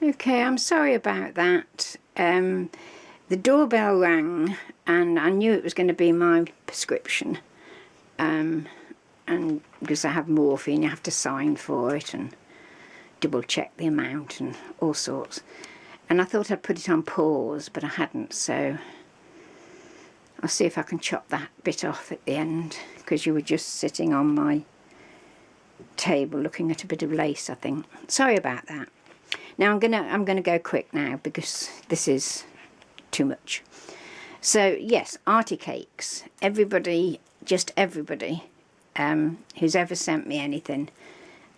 Okay, I'm sorry about that. The doorbell rang and I knew it was going to be my prescription. And because I have morphine, you have to sign for it and double check the amount and all sorts. And I thought I'd put it on pause, but I hadn't, so I'll see if I can chop that bit off at the end, because you were just sitting on my table looking at a bit of lace, I think. Sorry about that. Now I'm gonna go quick now because this is too much. So yes, arty cakes. Everybody, just everybody who's ever sent me anything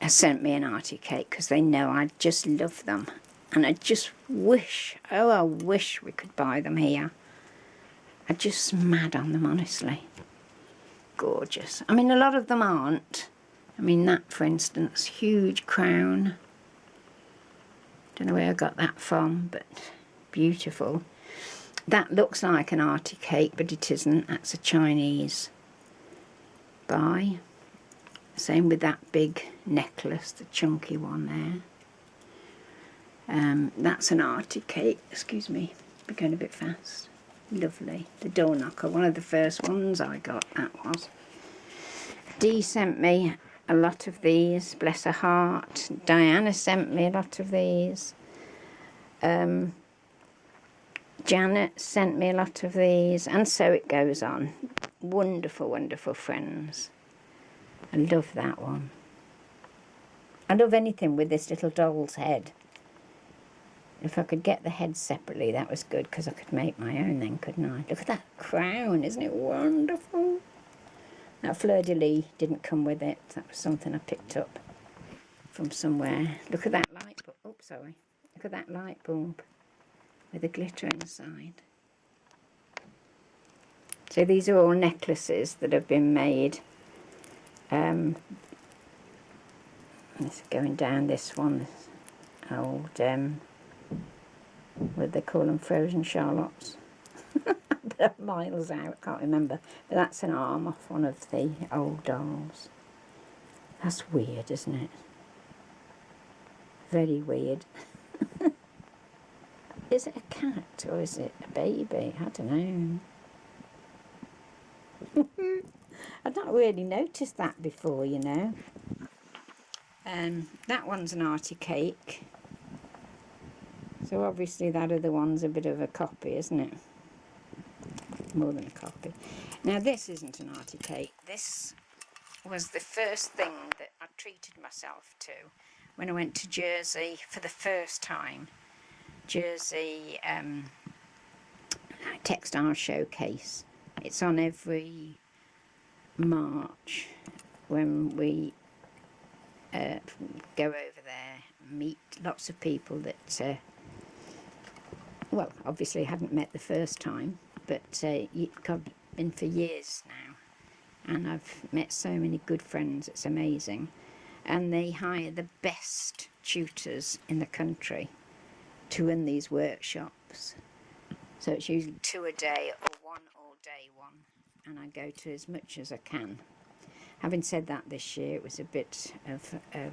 has sent me an arty cake, because they know I just love them. And I just wish, oh I wish we could buy them here. I'm just mad on them, honestly. Gorgeous. I mean, a lot of them aren't. I mean, that for instance, huge crown. Don't know where I got that from, but beautiful. That looks like an arty cake, but it isn't. That's a Chinese buy. Same with that big necklace, the chunky one there. That's an arty cake. Excuse me, we're going a bit fast. Lovely. The door knocker, one of the first ones I got, that was. Dee sent me a lot of these, bless her heart. Diana sent me a lot of these. Janet sent me a lot of these, and so it goes on. Wonderful, wonderful friends. I love that one. I love anything with this little doll's head. If I could get the head separately, that was good, because I could make my own then, couldn't I? Look at that crown, isn't it wonderful? That fleur-de-lis didn't come with it. That was something I picked up from somewhere. Look at that light bulb. Oh, sorry. Look at that light bulb with the glitter inside. So these are all necklaces that have been made. It's going down this one, this old, what do they call them, frozen Charlottes. They're miles out, I can't remember. But that's an arm off one of the old dolls. That's weird, isn't it? Very weird. Is it a cat or is it a baby? I don't know. I'd not really noticed that before, you know. That one's an arty cake. So obviously that other one's a bit of a copy, isn't it? More than a copy. Now this isn't an arty cake. This was the first thing that I treated myself to when I went to Jersey for the first time. Jersey Textile Showcase. It's on every March when we go over there, meet lots of people that, well, obviously hadn't met the first time, but I've been for years now, and I've met so many good friends, it's amazing. And they hire the best tutors in the country to run these workshops. So it's usually 2 a day or 1 all-day one, and I go to as much as I can. Having said that, this year it was a bit of a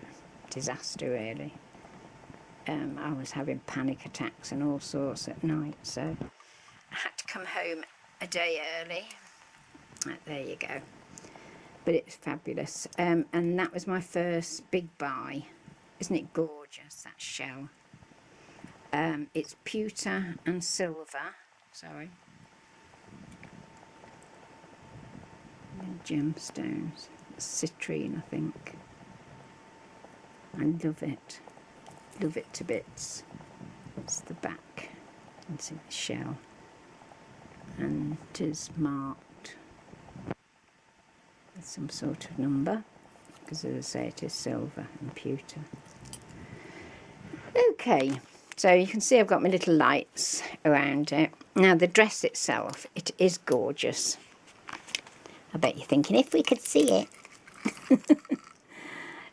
disaster, really. I was having panic attacks and all sorts at night, so I had to come home a day early. There you go. But it's fabulous. And that was my first big buy. Isn't it gorgeous, that shell? It's pewter and silver. Sorry. Gemstones. Citrine, I think. I love it. Love it to bits. It's the back. It's the shell. And it is marked with some sort of number, because as I say, it is silver and pewter. Okay, so you can see I've got my little lights around it. Now the dress itself, it is gorgeous. I bet you're thinking, if we could see it.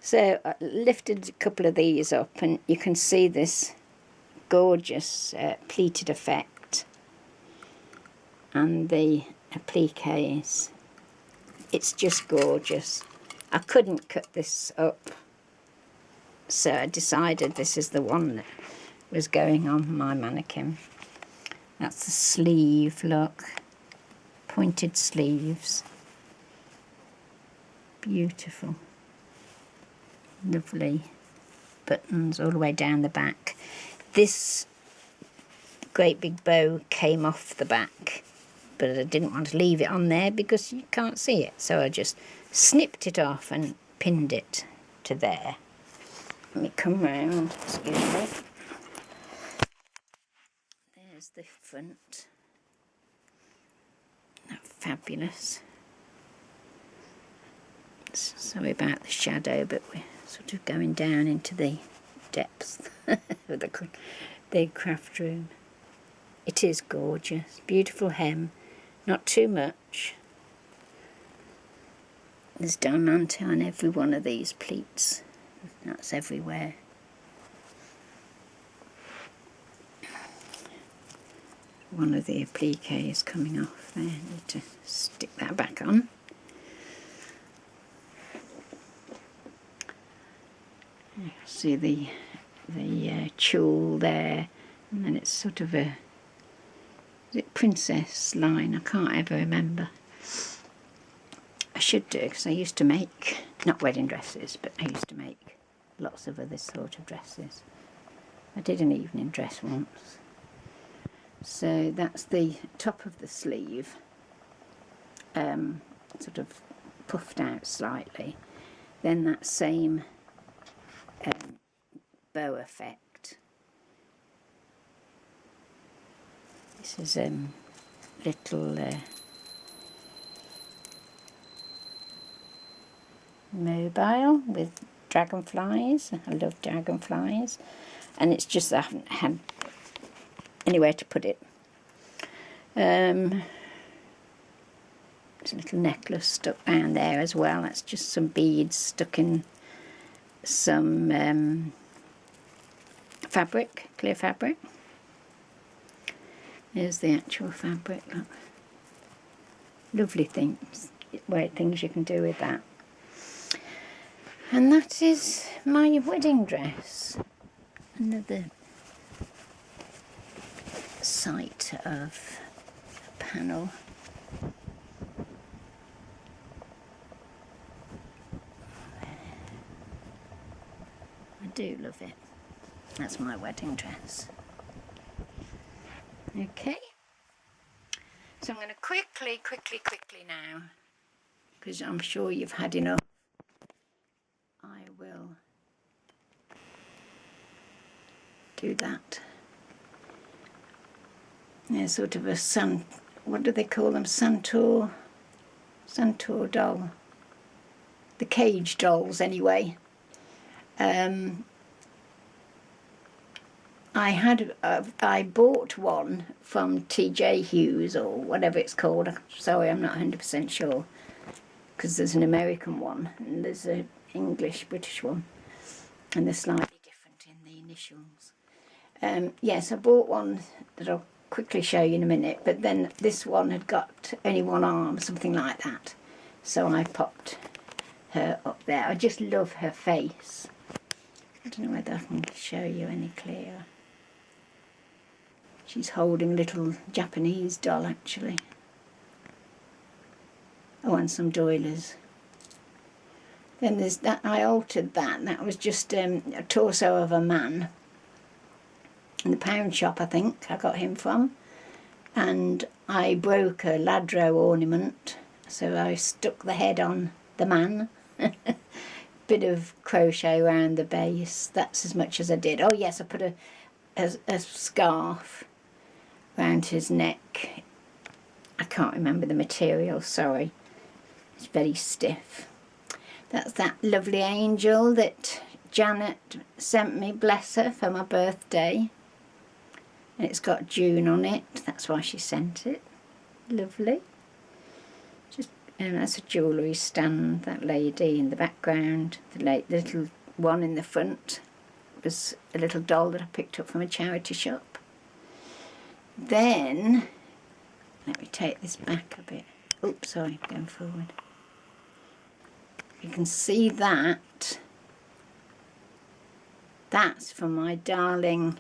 So I lifted a couple of these up and you can see this gorgeous pleated effect. And the appliques. It's just gorgeous. I couldn't cut this up, so I decided this is the one that was going on my mannequin. That's the sleeve, look. Pointed sleeves. Beautiful. Lovely buttons all the way down the back. This great big bow came off the back, but I didn't want to leave it on there because you can't see it, so I just snipped it off and pinned it to there. Let me come round, excuse me. There's the front. That's fabulous. Sorry about the shadow, but we're sort of going down into the depths of the craft room. It is gorgeous. Beautiful hem. Not too much. There's diamante on every one of these pleats. That's everywhere. One of the appliques is coming off there. I need to stick that back on. You see the tulle there, and then it's sort of a, is it princess line? I can't ever remember. I should do, because I used to make, not wedding dresses, but I used to make lots of other sort of dresses. I did an evening dress once. So that's the top of the sleeve, sort of puffed out slightly. Then that same bow effect. This is little mobile with dragonflies. I love dragonflies, and it's just I haven't had anywhere to put it. There's a little necklace stuck down there as well. That's just some beads stuck in some fabric, clear fabric. There's the actual fabric, look. Lovely things you can do with that. And that is my wedding dress. Another sight of a panel. I do love it. That's my wedding dress. Okay. So I'm going to quickly now, because I'm sure you've had enough. I will do that. There's sort of a what do they call them? Santour doll. The cage dolls, anyway. I bought one from TJ Hughes or whatever it's called. Sorry, I'm not 100% sure, because there's an American one and there's an British one, and they're slightly different in the initials. Yes, I bought one that I'll quickly show you in a minute, but then this one had got only one arm, something like that, so I popped her up there. I just love her face. I don't know whether I can show you any clearer. She's holding a little Japanese doll, actually. Oh, and some doilies. Then there's that, I altered that. That was just a torso of a man. In the pound shop, I think, I got him from. And I broke a ladro ornament, so I stuck the head on the man. Bit of crochet around the base. That's as much as I did. Oh yes, I put a scarf around his neck. I can't remember the material, sorry. It's very stiff. That's that lovely angel that Janet sent me, bless her, for my birthday. And it's got June on it. That's why she sent it. Lovely. And that's a jewellery stand, that lady in the background. The little one in the front was a little doll that I picked up from a charity shop. Then, let me take this back a bit. Oops, sorry, going forward. You can see that. That's for my darling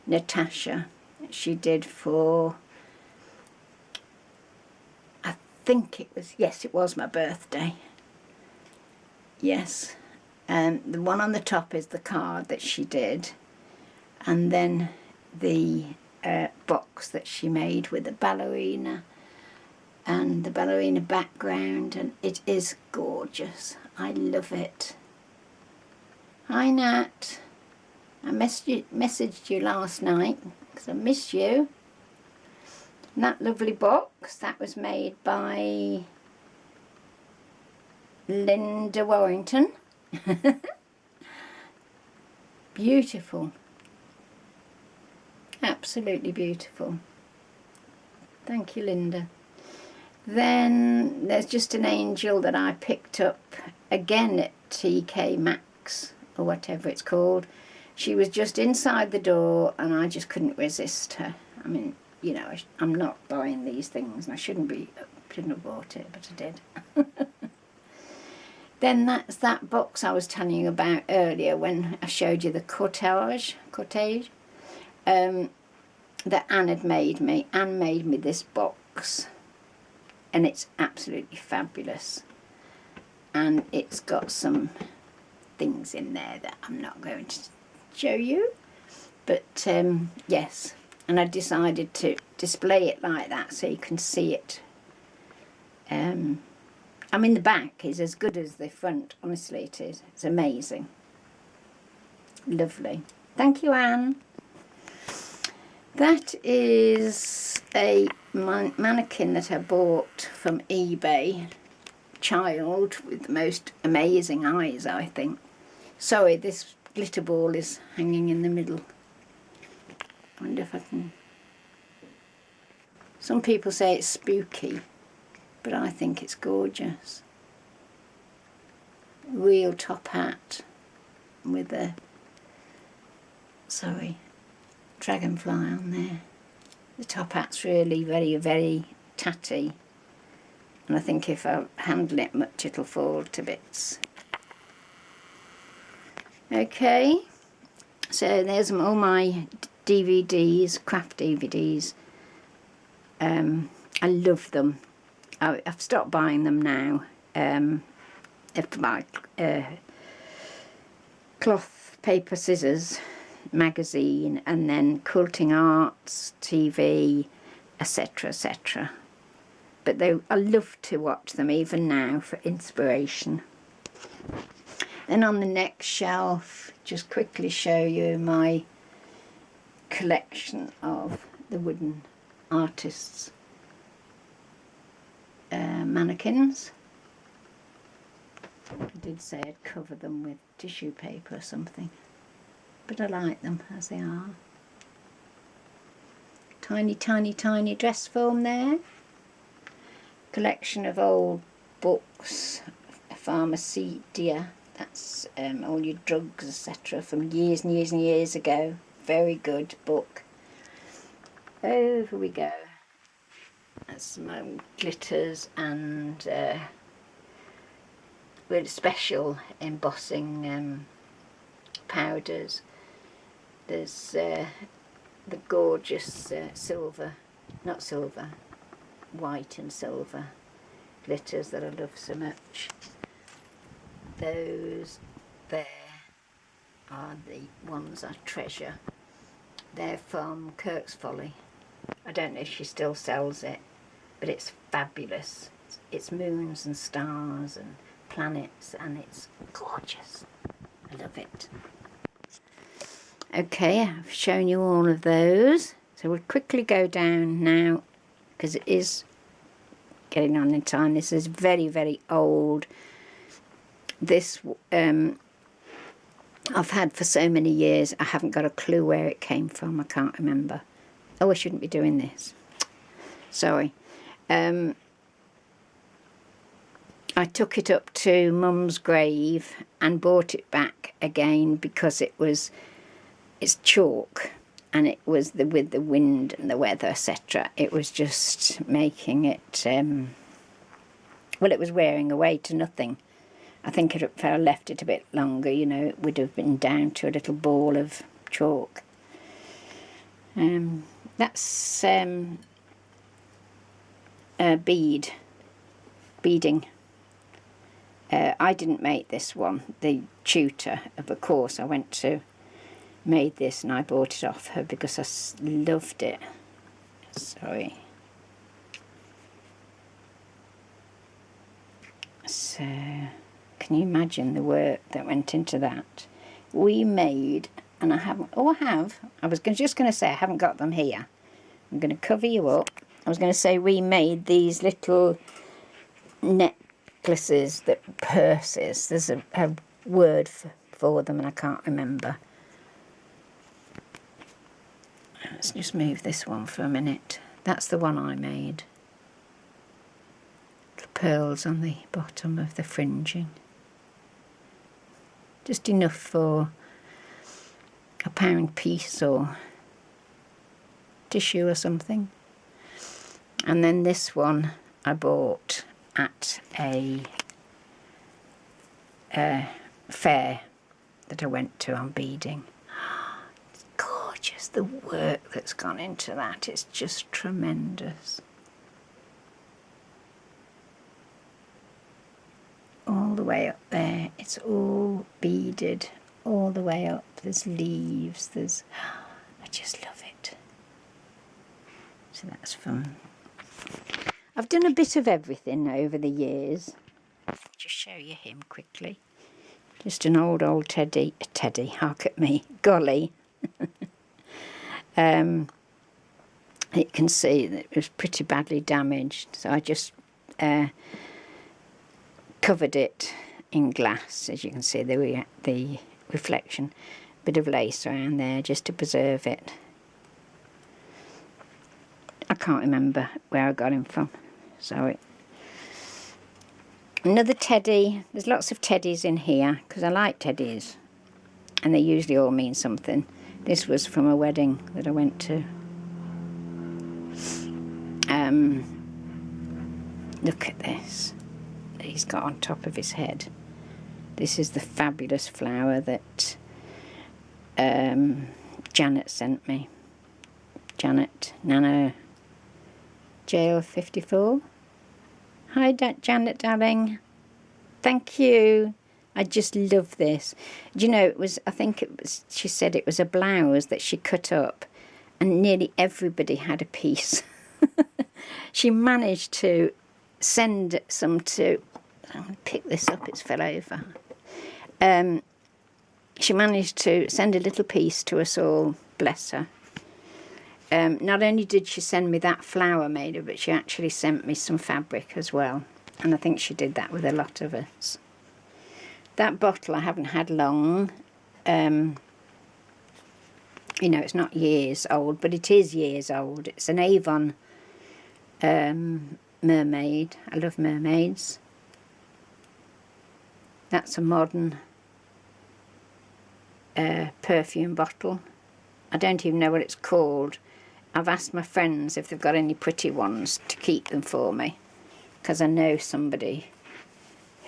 Natasha. She did for, I think it was, yes, it was my birthday. Yes. The one on the top is the card that she did, and then the box that she made with the ballerina and the ballerina background, and it is gorgeous. I love it. Hi Nat, I messaged you last night because I miss you. And that lovely box, that was made by Linda Warrington. Beautiful. Absolutely beautiful. Thank you, Linda. Then there's just an angel that I picked up again at TK Maxx or whatever it's called. She was just inside the door and I just couldn't resist her. I mean, you know, I'm not buying these things and I shouldn't have bought it, but I did. Then that's that box I was telling you about earlier when I showed you the cortege that Anne had made me. Anne made me this box and it's absolutely fabulous. And it's got some things in there that I'm not going to show you. But yes, and I decided to display it like that so you can see it. I mean, the back is as good as the front, honestly it is. It's amazing. Lovely. Thank you, Anne. That is a mannequin that I bought from eBay. Child with the most amazing eyes, I think. Sorry, this glitter ball is hanging in the middle. I wonder if I can... Some people say it's spooky, but I think it's gorgeous. Real top hat with a, sorry, dragonfly on there. The top hat's really very, very tatty. And I think if I handle it much, it'll fall to bits. Okay, so there's all my DVDs, craft DVDs. I love them. I've stopped buying them now. If my Cloth, Paper, Scissors magazine, and then Quilting Arts, TV, etc, etc. But I love to watch them even now for inspiration. Then on the next shelf, just quickly show you my collection of the wooden artists mannequins. I did say I'd cover them with tissue paper or something, but I like them as they are. Tiny, tiny, tiny dress form there. Collection of old books, Pharmacedia, that's all your drugs, etc., from years and years and years ago. Very good book. Over we go. That's some glitters and with special embossing powders. There's the gorgeous silver, not silver, white and silver glitters that I love so much. Those there are the ones I treasure. They're from Kirk's Folly. I don't know if she still sells it, but it's fabulous. It's moons and stars and planets, and it's gorgeous. I love it. Okay, I've shown you all of those, so we'll quickly go down now because it is getting on in time. This is very, very old. This I've had for so many years, I haven't got a clue where it came from. I can't remember. Oh, I shouldn't be doing this. Sorry. I took it up to Mum's grave and brought it back again because it's chalk, and it was with the wind and the weather, etc. It was just making it, well, it was wearing away to nothing. I think if I left it a bit longer, you know, it would have been down to a little ball of chalk. That's beading. I didn't make this one. The tutor of a course I went to made this, and I bought it off her because I loved it. Sorry. So, can you imagine the work that went into that? We made, and I haven't, I was just going to say I haven't got them here. I'm going to cover you up. I was going to say we made these little necklaces, purses. There's a word for them and I can't remember. Let's just move this one for a minute. That's the one I made. Little pearls on the bottom of the fringing. Just enough for a £1 piece or tissue or something. And then this one I bought at a fair that I went to on beading. It's gorgeous, the work that's gone into that. It's just tremendous. All the way up there, it's all beaded all the way up. There's leaves, I just love it. So that's fun. I've done a bit of everything over the years. Just show you him quickly. Just an old teddy, hark at me, golly. You can see that it was pretty badly damaged, so I just covered it in glass, as you can see the reflection. Bit of lace around there just to preserve it. I can't remember where I got him from. Sorry. Another teddy. There's lots of teddies in here because I like teddies, and they usually all mean something. This was from a wedding that I went to. Look at this that he's got on top of his head. This is the fabulous flower that Janet sent me. Janet, Nano JL54. Hi, Janet, darling. Thank you. I just love this. Do you know, I think it was, she said it was a blouse that she cut up, and nearly everybody had a piece. She managed to send some to, I'm going to pick this up, it's fell over. She managed to send a little piece to us all, bless her. Not only did she send me that flower made of, but she actually sent me some fabric as well. And I think she did that with a lot of us. That bottle I haven't had long. You know, it's not years old, but it is years old. It's an Avon mermaid. I love mermaids. That's a modern perfume bottle. I don't even know what it's called. I've asked my friends if they've got any pretty ones to keep them for me, because I know somebody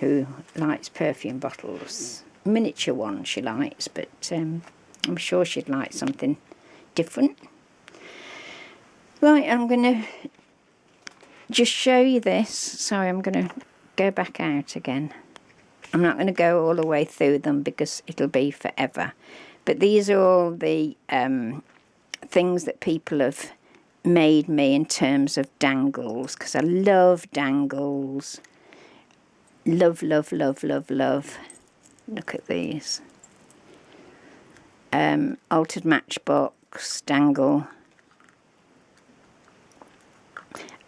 who likes perfume bottles. Miniature ones she likes, but I'm sure she'd like something different. Right, I'm going to just show you this. Sorry, I'm going to go back out again. I'm not going to go all the way through them because it'll be forever. But these are all the things that people have made me in terms of dangles, because I love dangles. Love, love, love, love, love. Look at these. Altered matchbox dangle.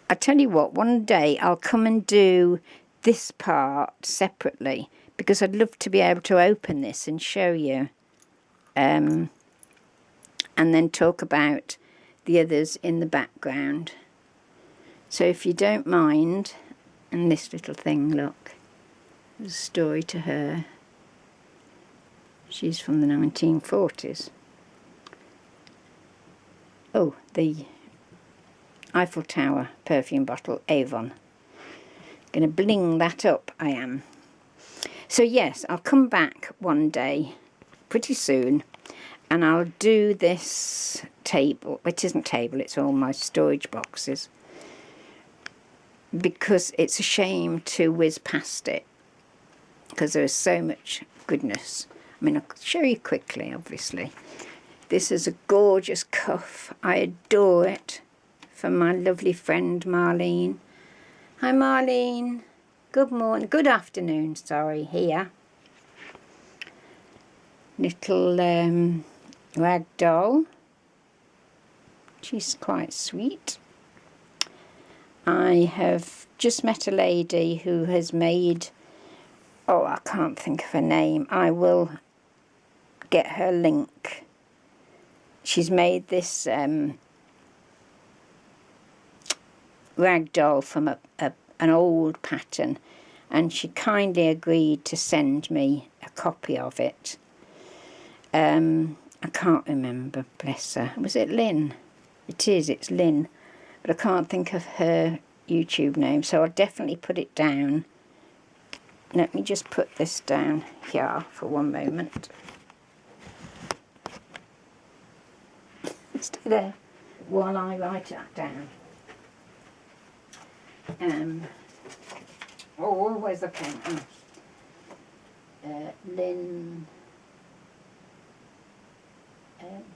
I tell you what, one day I'll come and do this part separately, because I'd love to be able to open this and show you. And then talk about the others in the background. So if you don't mind, and this little thing, look, there's a story to her. She's from the 1940s. Oh, the Eiffel Tower perfume bottle, Avon. Going to bling that up, I am. So yes, I'll come back one day, pretty soon, and I'll do this table. It isn't table, it's all my storage boxes. Because it's a shame to whiz past it. Because there is so much goodness. I mean, I'll show you quickly, obviously. This is a gorgeous cuff. I adore it. From my lovely friend Marlene. Hi Marlene. Good morning. Good afternoon, sorry, here. Little rag doll. She's quite sweet. I have just met a lady who has made, oh, I can't think of her name. I will get her link. She's made this rag doll from an old pattern, and she kindly agreed to send me a copy of it. I can't remember, bless her. Was it Lynn? It is, it's Lynn. But I can't think of her YouTube name, so I'll definitely put it down. Let me just put this down here for one moment. Stay there while I write that down. Oh, where's the pen? Lynn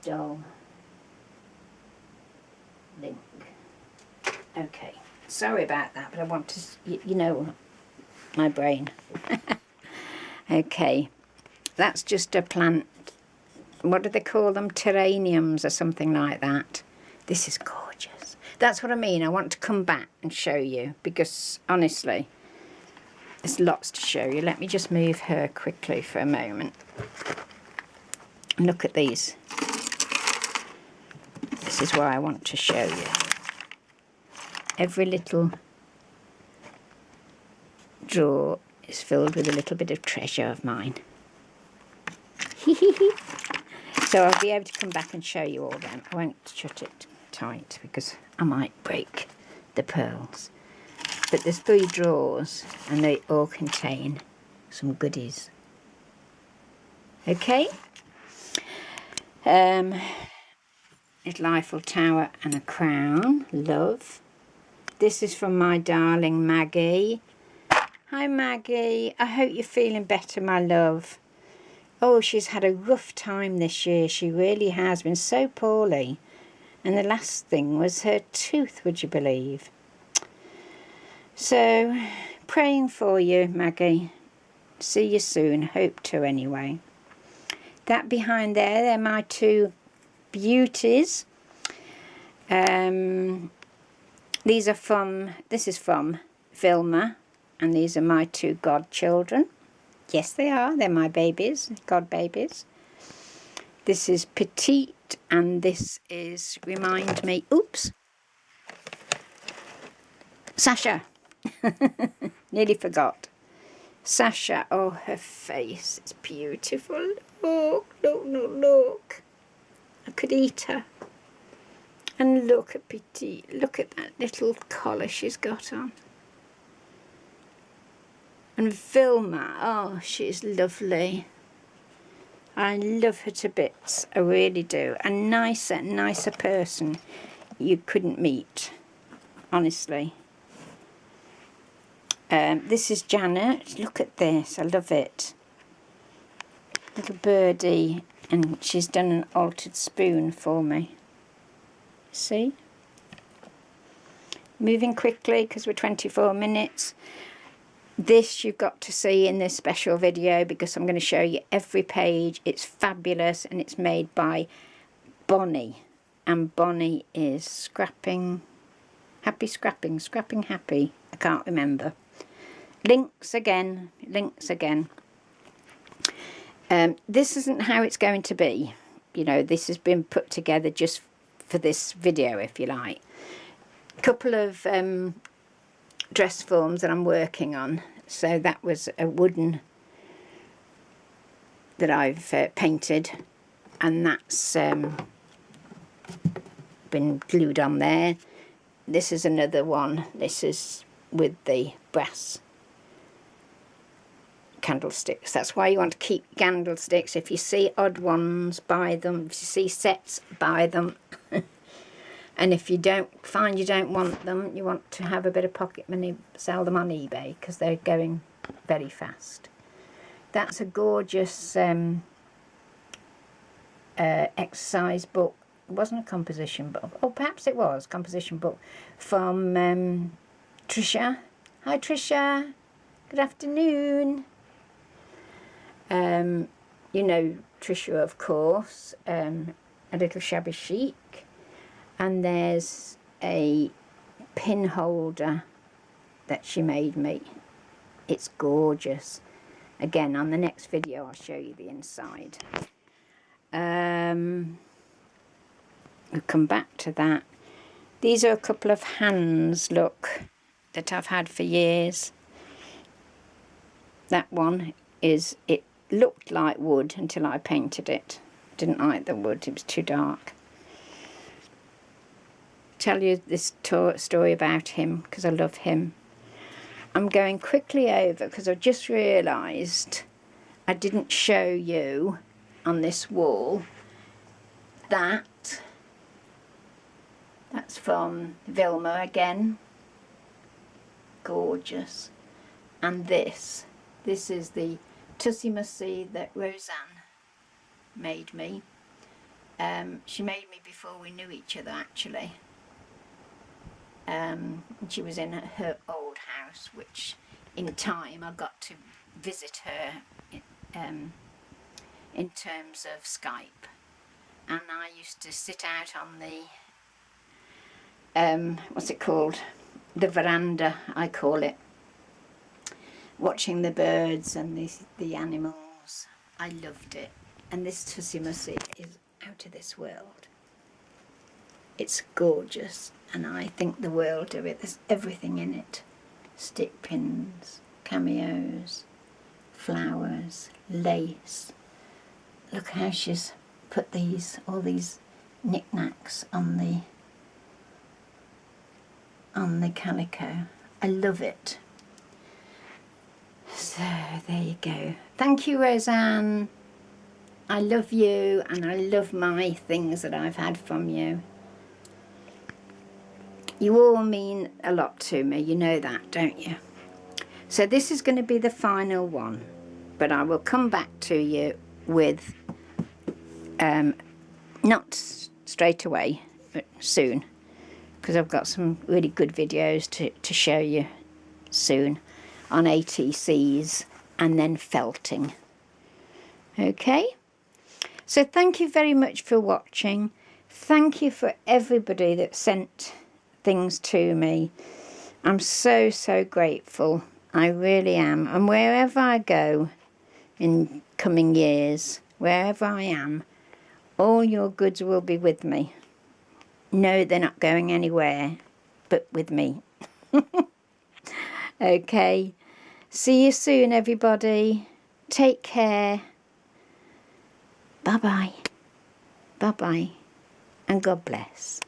doll link. Okay, sorry about that, but I want to, you know, my brain. Okay, that's just a plant. What do they call them? Terraniums or something like that. This is gorgeous. That's what I mean. I want to come back and show you because, honestly, there's lots to show you. Let me just move her quickly for a moment. Look at these. This is what I want to show you. Every little drawer is filled with a little bit of treasure of mine. So I'll be able to come back and show you all them. I won't shut it tight because I might break the pearls. But there's 3 drawers and they all contain some goodies. Okay? Little Eiffel Tower and a crown. Love. This is from my darling Maggie. Hi Maggie. I hope you're feeling better, my love. Oh, she's had a rough time this year. She really has been so poorly. And the last thing was her tooth, would you believe? So, praying for you, Maggie. See you soon. Hope to, anyway. That behind there, they're my 2 beauties. These are from, this is from Vilma. And these are my 2 godchildren. Yes, they are. They're my babies, god babies. This is Petite, and this is, remind me, oops, Sasha. Nearly forgot. Sasha, oh, her face is beautiful. Look, look, look, look. I could eat her. And look at Petite. Look at that little collar she's got on. And Vilma, oh, she's lovely. I love her to bits, I really do. A nicer person you couldn't meet, honestly. This is Janet. Look at this, I love it. Little birdie, and she's done an altered spoon for me. See? Moving quickly because we're 24 minutes. This you've got to see in this special video because I'm going to show you every page. It's fabulous and it's made by Bonnie. And Bonnie is scrapping happy. I can't remember. Links again. This isn't how it's going to be. You know, this has been put together just for this video, if you like. A couple of dress forms that I'm working on. So that was a wooden that I've painted, and that's been glued on there. This is another one. This is with the brass candlesticks. That's why you want to keep candlesticks. If you see odd ones, buy them. If you see sets, buy them. And if you don't find you don't want them, you want to have a bit of pocket money, sell them on eBay because they're going very fast. That's a gorgeous exercise book. It wasn't a composition book. Oh, perhaps it was composition book from Trisha. Hi, Trisha. Good afternoon. You know Trisha, of course. A Little Shabby Chic. And there's a pin holder that she made me. It's gorgeous. Again, on the next video, I'll show you the inside. We'll come back to that. These are a couple of hands, look, that I've had for years. That one is, it looked like wood until I painted it. Didn't like the wood, it was too dark. Tell you this story about him because I love him. I'm going quickly over because I've just realised I didn't show you on this wall that. That's from Vilma again. Gorgeous. And this is the Tussie Mussy that Roseanne made me. She made me before we knew each other, actually. She was in her old house, which in time I got to visit her in terms of Skype. And I used to sit out on the what's it called? The veranda, I call it. Watching the birds and the animals. I loved it. And this Tussie Mussy is out of this world. It's gorgeous, and I think the world of it. There's everything in it. Stick pins, cameos, flowers, lace. Look how she's put all these knickknacks on the calico. I love it. So there you go. Thank you, Roseanne. I love you, and I love my things that I've had from you. You all mean a lot to me, you know that, don't you? So this is going to be the final one, but I will come back to you with, not straight away, but soon, because I've got some really good videos to show you soon on ATCs and then felting. Okay? So thank you very much for watching. Thank you for everybody that sent things to me. I'm so grateful. I really am. And wherever I go in coming years, wherever I am, all your goods will be with me. No, they're not going anywhere but with me. Okay. See you soon, everybody. Take care. Bye-bye. Bye-bye. And God bless.